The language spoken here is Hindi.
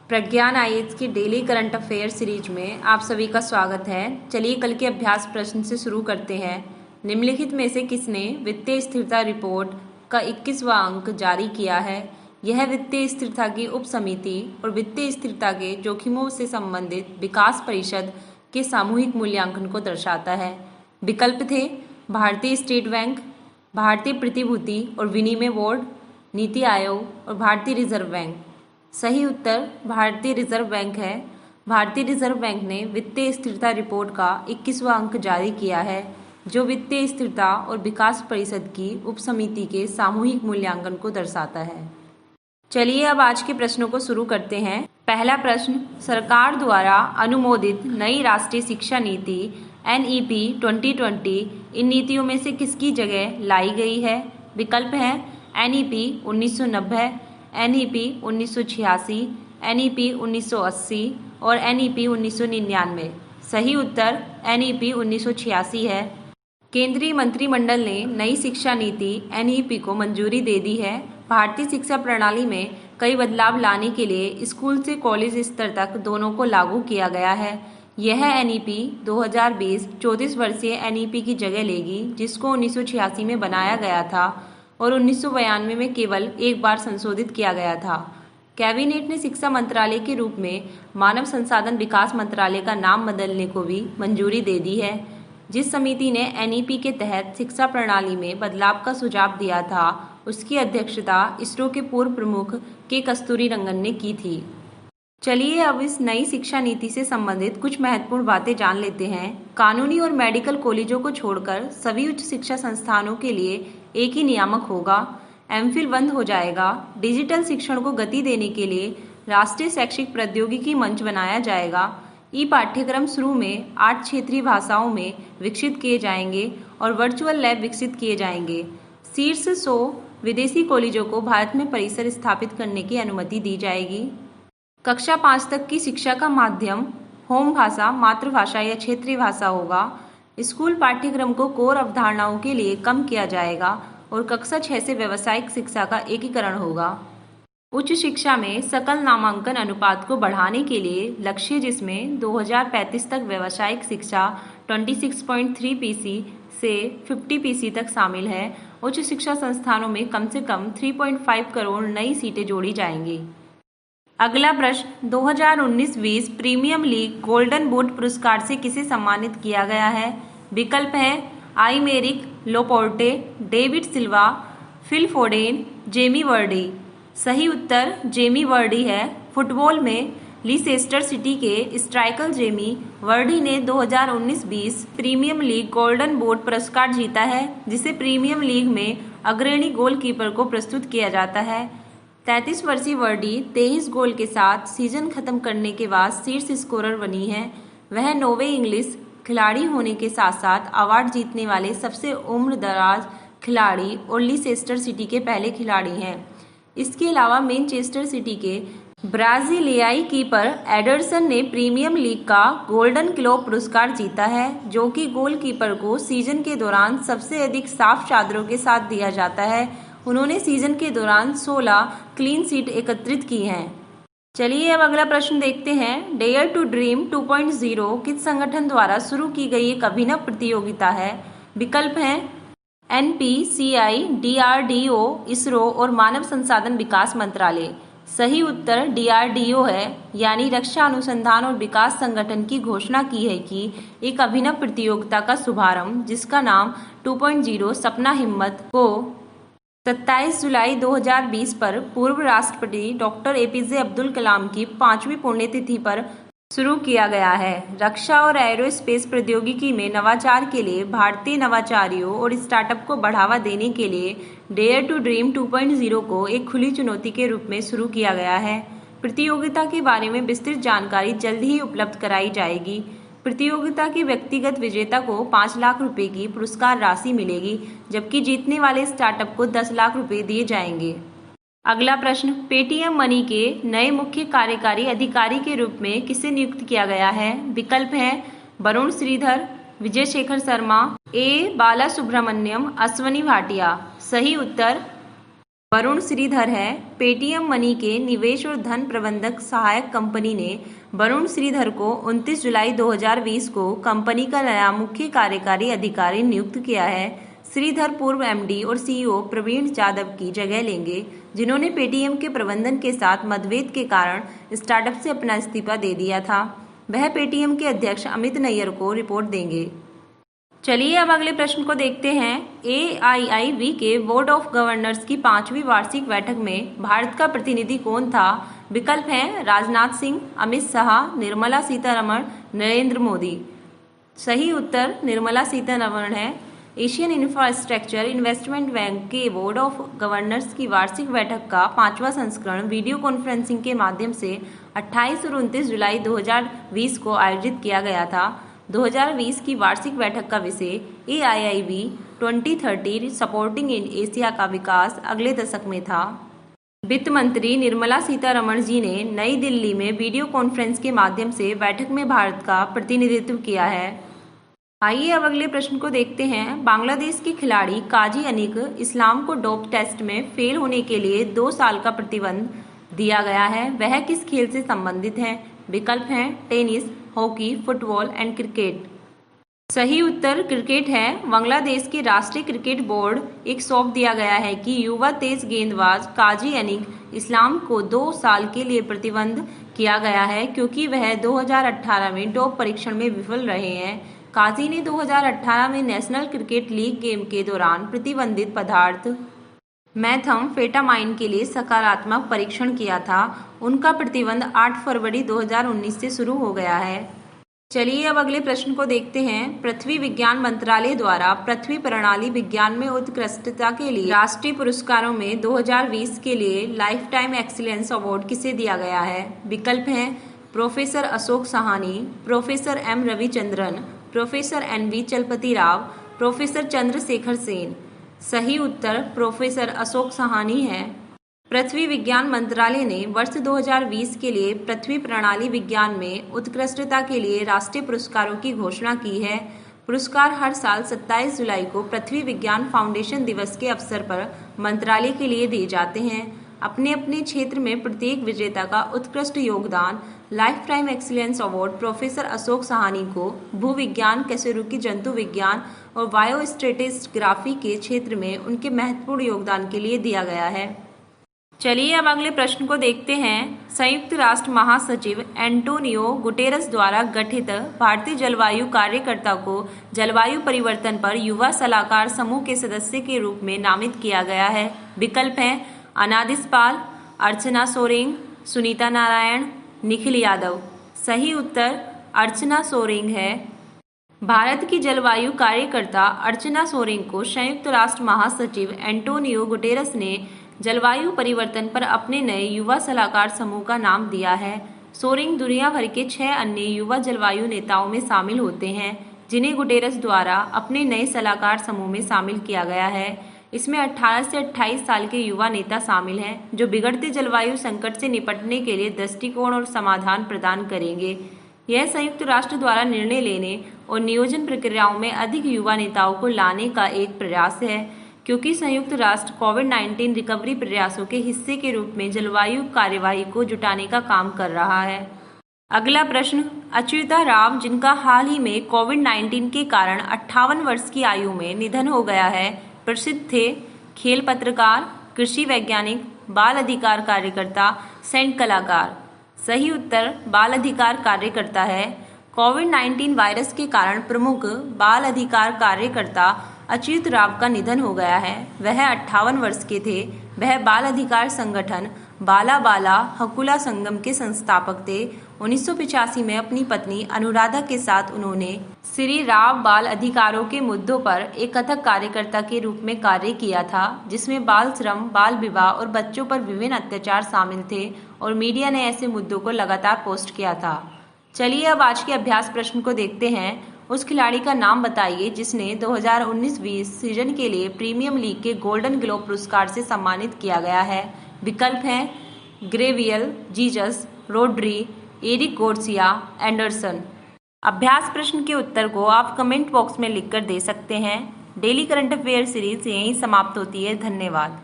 प्रज्ञान आईएएस की डेली करंट अफेयर सीरीज में आप सभी का स्वागत है। चलिए कल के अभ्यास प्रश्न से शुरू करते हैं। निम्नलिखित में से किसने वित्तीय स्थिरता रिपोर्ट का 21वां अंक जारी किया है? यह वित्तीय स्थिरता की उप समिति और वित्तीय स्थिरता के जोखिमों से संबंधित विकास परिषद के सामूहिक मूल्यांकन को दर्शाता है। विकल्प थे भारतीय स्टेट बैंक, भारतीय प्रतिभूति और विनिमय बोर्ड, नीति आयोग और भारतीय रिजर्व बैंक। सही उत्तर भारतीय रिजर्व बैंक है। भारतीय रिजर्व बैंक ने वित्तीय स्थिरता रिपोर्ट का 21वां अंक जारी किया है, जो वित्तीय स्थिरता और विकास परिषद की उपसमिति के सामूहिक मूल्यांकन को दर्शाता है। चलिए अब आज के प्रश्नों को शुरू करते हैं। पहला प्रश्न, सरकार द्वारा अनुमोदित नई राष्ट्रीय शिक्षा नीति NEP 2020 इन नीतियों में से किसकी जगह लाई गई है? विकल्प है NEP 1990, NEP 1986, NEP 1980 और NEP 1999। सही उत्तर NEP 1986 है। केंद्रीय मंत्रिमंडल ने नई शिक्षा नीति NEP को मंजूरी दे दी है। भारतीय शिक्षा प्रणाली में कई बदलाव लाने के लिए स्कूल से कॉलेज स्तर तक दोनों को लागू किया गया है। यह NEP 2020 34 वर्षीय NEP की जगह लेगी, जिसको 1986 में बनाया गया था और 1992 में केवल एक बार संशोधित किया गया था। कैबिनेट ने शिक्षा मंत्रालय के रूप में मानव संसाधन विकास मंत्रालय का नाम बदलने को भी मंजूरी दे दी है। जिस समिति ने NEP के तहत शिक्षा प्रणाली में बदलाव का सुझाव दिया था, उसकी अध्यक्षता इसरो के पूर्व प्रमुख के कस्तूरी रंगन ने की थी। चलिए अब इस नई शिक्षा नीति से संबंधित कुछ महत्वपूर्ण बातें जान लेते हैं। कानूनी और मेडिकल कॉलेजों को छोड़कर सभी उच्च शिक्षा संस्थानों के लिए एक ही नियामक होगा। MPhil बंद हो जाएगा। डिजिटल शिक्षण को गति देने के लिए राष्ट्रीय शैक्षिक प्रौद्योगिकी मंच बनाया जाएगा। पाठ्यक्रम शुरू में 8 क्षेत्रीय भाषाओं में विकसित किए जाएंगे और वर्चुअल लैब विकसित किए जाएंगे। शीर्ष 100 विदेशी कॉलेजों को भारत में परिसर स्थापित करने की अनुमति दी जाएगी। कक्षा 5 तक की शिक्षा का माध्यम होम भाषा, मातृभाषा या क्षेत्रीय भाषा होगा। स्कूल पाठ्यक्रम को कोर अवधारणाओं के लिए कम किया जाएगा और कक्षा 6 से व्यावसायिक शिक्षा का एकीकरण होगा। उच्च शिक्षा में सकल नामांकन अनुपात को बढ़ाने के लिए लक्ष्य, जिसमें 2035 तक व्यावसायिक शिक्षा 26.3 PC से 50 PC तक शामिल है। उच्च शिक्षा संस्थानों में कम से कम 3.5 करोड़ नई सीटें जोड़ी जाएंगी। अगला प्रश्न, 2019-20 प्रीमियम लीग गोल्डन बूट पुरस्कार से किसे सम्मानित किया गया है? विकल्प है आइमेरिक लोपोर्टे, डेविड सिल्वा, फिल फोडेन, जेमी वर्डी। सही उत्तर जेमी वर्डी है। फुटबॉल में लीसेस्टर सिटी के स्ट्राइकर जेमी वर्डी ने 2019-20 प्रीमियम लीग गोल्डन बूट पुरस्कार जीता है, जिसे प्रीमियम लीग में अग्रणी गोलकीपर को प्रस्तुत किया जाता है। 33 वर्षीय वर्डी 23 गोल के साथ सीजन खत्म करने के बाद शीर्ष स्कोरर बनी है। वह नोवे इंग्लिश खिलाड़ी होने के साथ साथ अवार्ड जीतने वाले सबसे उम्र दराज खिलाड़ी और लीसेस्टर सिटी के पहले खिलाड़ी हैं। इसके अलावा मैनचेस्टर सिटी के ब्राजीलियाई कीपर एडरसन ने प्रीमियम लीग का गोल्डन ग्लोब पुरस्कार जीता है, जो कि गोलकीपर को सीजन के दौरान सबसे अधिक साफ चादरों के साथ दिया जाता है। उन्होंने सीजन के दौरान 16 क्लीन शीट एकत्रित की हैं। चलिए अब अगला प्रश्न देखते हैं। डेयर टू ड्रीम 2.0 किस संगठन द्वारा शुरू की गई एक अभिनव प्रतियोगिता है? विकल्प हैं NPCI, DRDO, इसरो और मानव संसाधन विकास मंत्रालय। सही उत्तर DRDO है, यानी रक्षा अनुसंधान और विकास संगठन की घोषणा की है कि एक अभिनव प्रतियोगिता का शुभारंभ, जिसका नाम 2.0 सपना हिम्मत को 27 जुलाई 2020 पर पूर्व राष्ट्रपति डॉक्टर APJ अब्दुल कलाम की 5वीं पुण्यतिथि पर शुरू किया गया है। रक्षा और एरोस्पेस प्रौद्योगिकी में नवाचार के लिए भारतीय नवाचारियों और स्टार्टअप को बढ़ावा देने के लिए डेयर टू ड्रीम 2.0 को एक खुली चुनौती के रूप में शुरू किया गया है। प्रतियोगिता के बारे में विस्तृत जानकारी जल्द ही उपलब्ध कराई जाएगी। प्रतियोगिता की व्यक्तिगत विजेता को 5 लाख रुपए की पुरस्कार राशि मिलेगी, जबकि जीतने वाले स्टार्टअप को 10 लाख रुपए दिए जाएंगे। अगला प्रश्न, पेटीएम मनी के नए मुख्य कार्यकारी अधिकारी के रूप में किसे नियुक्त किया गया है? विकल्प हैं वरुण श्रीधर, विजय शेखर शर्मा, A बाला सुब्रमण्यम, अश्वनी भाटिया। सही उत्तर वरुण श्रीधर है। पेटीएम मनी के निवेश और धन प्रबंधक सहायक कंपनी ने वरुण श्रीधर को 29 जुलाई 2020 को कंपनी का नया मुख्य कार्यकारी अधिकारी नियुक्त किया है। श्रीधर पूर्व एमडी और सीईओ प्रवीण जाधव की जगह लेंगे, जिन्होंने पेटीएम के प्रबंधन के साथ मतभेद के कारण स्टार्टअप से अपना इस्तीफा दे दिया था। वह पेटीएम के अध्यक्ष अमित नैयर को रिपोर्ट देंगे। चलिए अब अगले प्रश्न को देखते हैं। AIIB के बोर्ड ऑफ गवर्नर्स की 5वीं वार्षिक बैठक में भारत का प्रतिनिधि कौन था? विकल्प हैं राजनाथ सिंह, अमित शाह, निर्मला सीतारमण, नरेंद्र मोदी। सही उत्तर निर्मला सीतारमण है। एशियन इंफ्रास्ट्रक्चर इन्वेस्टमेंट बैंक के बोर्ड ऑफ गवर्नर्स की वार्षिक बैठक का 5वां संस्करण वीडियो कॉन्फ्रेंसिंग के माध्यम से 28 और 29 जुलाई 2020 को आयोजित किया गया था। 2020 की वार्षिक बैठक का विषय AIIB 2030 सपोर्टिंग इन एशिया का विकास अगले दशक में था। वित्त मंत्री निर्मला सीतारमण जी ने नई दिल्ली में वीडियो कॉन्फ्रेंस के माध्यम से बैठक में भारत का प्रतिनिधित्व किया है। आइए अब अगले प्रश्न को देखते हैं। बांग्लादेश के खिलाड़ी काजी अनिक इस्लाम को डोप टेस्ट में फेल होने के लिए 2 साल का प्रतिबंध दिया गया है। वह किस खेल से संबंधित है? विकल्प हैं tennis, hockey, football and cricket. सही उत्तर क्रिकेट है। बांग्लादेश के राष्ट्रीय क्रिकेट बोर्ड एक सौंप दिया गया है कि युवा तेज गेंदबाज काजी अनिक इस्लाम को 2 साल के लिए प्रतिबंध किया गया है, क्योंकि वह 2018 में डोप परीक्षण में विफल रहे हैं। काजी ने 2018 में नेशनल क्रिकेट लीग गेम के दौरान प्रतिबंधित पदार्थ मेथाम्फेटामाइन के लिए सकारात्मक परीक्षण किया था। उनका प्रतिबंध 8 फरवरी 2019 से शुरू हो गया है। चलिए अब अगले प्रश्न को देखते हैं। पृथ्वी विज्ञान मंत्रालय द्वारा पृथ्वी प्रणाली विज्ञान में उत्कृष्टता के लिए राष्ट्रीय पुरस्कारों में 2020 के लिए लाइफ टाइम एक्सीलेंस अवार्ड किसे दिया गया है? विकल्प हैं professor Ashok Sahni, professor M Ravichandran, professor NV Chalapathi Rao, professor Chandrasekhar Sen. सही उत्तर प्रोफेसर अशोक साहनी है। पृथ्वी विज्ञान मंत्रालय ने वर्ष 2020 के लिए पृथ्वी प्रणाली विज्ञान में उत्कृष्टता के लिए राष्ट्रीय पुरस्कारों की घोषणा की है। पुरस्कार हर साल 27 जुलाई को पृथ्वी विज्ञान फाउंडेशन दिवस के अवसर पर मंत्रालय के लिए दिए जाते हैं। अपने अपने क्षेत्र में प्रत्येक विजेता का उत्कृष्ट योगदान life time excellence award professor Ashok Sahni को भूविज्ञान, कशेरुकी जंतु विज्ञान और बायोस्ट्रेटिग्राफी के क्षेत्र में उनके महत्वपूर्ण योगदान के लिए दिया गया है। चलिए अब अगले प्रश्न को देखते हैं। संयुक्त राष्ट्र महासचिव एंटोनियो गुटेरस द्वारा गठित भारतीय जलवायु कार्यकर्ता को जलवायु परिवर्तन पर युवा सलाहकार समूह के सदस्य के रूप में नामित किया गया है। विकल्प हैं अनादिस पाल, अर्चना सोरेंग, सुनीता नारायण, निखिल यादव। सही उत्तर अर्चना सोरेंग है। भारत की जलवायु कार्यकर्ता अर्चना सोरेंग को संयुक्त राष्ट्र महासचिव एंटोनियो गुटेरस ने जलवायु परिवर्तन पर अपने नए युवा सलाहकार समूह का नाम दिया है। सोरेंग दुनिया भर के 6 अन्य युवा जलवायु नेताओं में शामिल होते हैं, जिन्हें गुटेरस द्वारा अपने नए सलाहकार समूह में शामिल किया गया है। इसमें 18 से 28 साल के युवा नेता शामिल हैं, जो बिगड़ते जलवायु संकट से निपटने के लिए दृष्टिकोण और समाधान प्रदान करेंगे। यह संयुक्त राष्ट्र द्वारा निर्णय लेने और नियोजन प्रक्रियाओं में अधिक युवा नेताओं को लाने का एक प्रयास है, क्योंकि संयुक्त राष्ट्र कोविड-19 रिकवरी प्रयासों के हिस्से के रूप में जलवायु कार्यवाही को जुटाने का काम कर रहा है। अगला प्रश्न। अच्युता राव, जिनका हाल ही में कोविड-19 के कारण 58 वर्ष की आयु में निधन हो गया है, प्रसिद्ध थे खेल पत्रकार, कृषि वैज्ञानिक, बाल अधिकार कार्यकर्ता, सैन्य कलाकार। सही उत्तर बाल अधिकार कार्यकर्ता है। कोविड-19 वायरस के कारण प्रमुख बाल अधिकार कार्यकर्ता अच्युत राव का निधन हो गया है। वह 58 वर्ष के थे। वह बाल अधिकार संगठन बाला बाला हकुला संगम के संस्थापक थे। 1985 में अपनी पत्नी अनुराधा के साथ उन्होंने श्री राव बाल अधिकारों के मुद्दों पर एक कथक कार्यकर्ता के रूप में कार्य किया था, जिसमें बाल श्रम, बाल विवाह और बच्चों पर विभिन्न अत्याचार शामिल थे और मीडिया ने ऐसे मुद्दों को लगातार पोस्ट किया था। चलिए अब आज के अभ्यास प्रश्न को देखते हैं। उस खिलाड़ी का नाम बताइए जिसने 2019-20 सीजन के लिए प्रीमियर लीग के गोल्डन ग्लोब पुरस्कार से सम्मानित किया गया है। विकल्प हैं Gabriel Jesus, Rodri, Eric Garcia, Anderson. अभ्यास प्रश्न के उत्तर को आप कमेंट बॉक्स में लिखकर दे सकते हैं। डेली करंट अफेयर सीरीज यहीं समाप्त होती है। धन्यवाद।